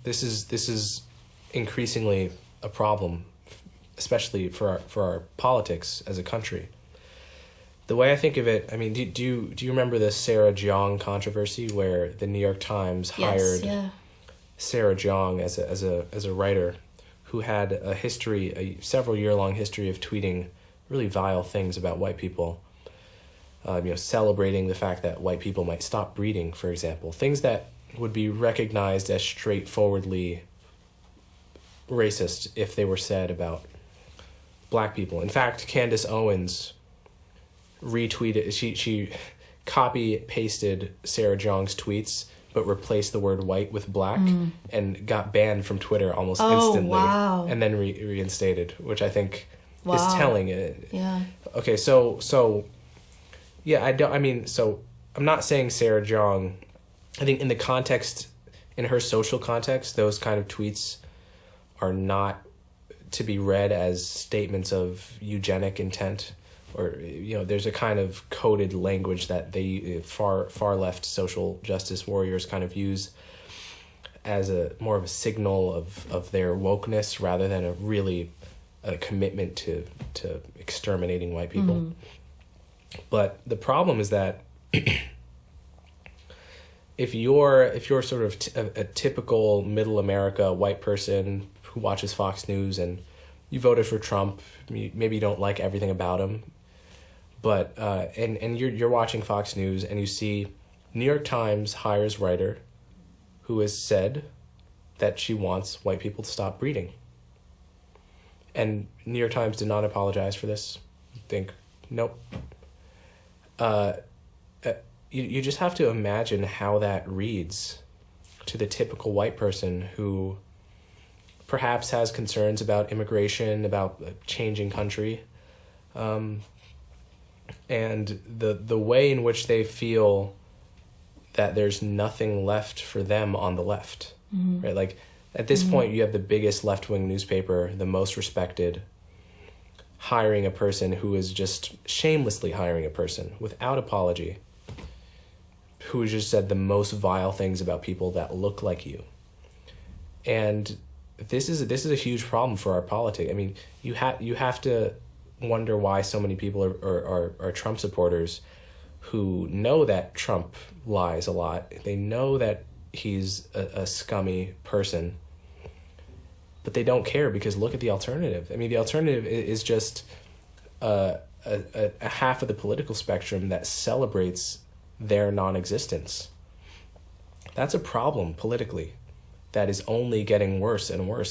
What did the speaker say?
this is increasingly a problem, especially for our politics as a country. The way I think of it, I mean, do you remember the Sarah Jeong controversy where the New York Times hired Sarah Jeong as a writer who had a several year long history of tweeting really vile things about white people, celebrating the fact that white people might stop breeding, for example, things that would be recognized as straightforwardly racist if they were said about black people. In fact, Candace Owens retweeted, she copy pasted Sarah Jeong's tweets but replaced the word white with black and got banned from Twitter almost instantly. Wow. And then reinstated, which I think is telling it. Yeah. Okay, so yeah, I'm not saying Sarah Jeong, I think in her social context, those kind of tweets are not to be read as statements of eugenic intent, or there's a kind of coded language that they far left social justice warriors kind of use as a more of a signal of their wokeness rather than a commitment to exterminating white people. But the problem is that if you're sort of a typical middle America white person who watches Fox News and you voted for Trump, maybe you don't like everything about him, but and you're watching Fox News and you see New York Times hires writer who has said that she wants white people to stop breeding. And New York Times did not apologize for this. Think, nope. You just have to imagine how that reads to the typical white person who perhaps has concerns about immigration, about a changing country, and the way in which they feel that there's nothing left for them on the left, right? Like at this point, you have the biggest left-wing newspaper, the most respected, hiring a person who is just shamelessly hiring a person without apology, who just said the most vile things about people that look like you. And this is a huge problem for our politics. I mean, you have to wonder why so many people are Trump supporters who know that Trump lies a lot. They know that he's a scummy person, but they don't care because look at the alternative. I mean, the alternative is just a half of the political spectrum that celebrates their non-existence. That's a problem politically that is only getting worse and worse.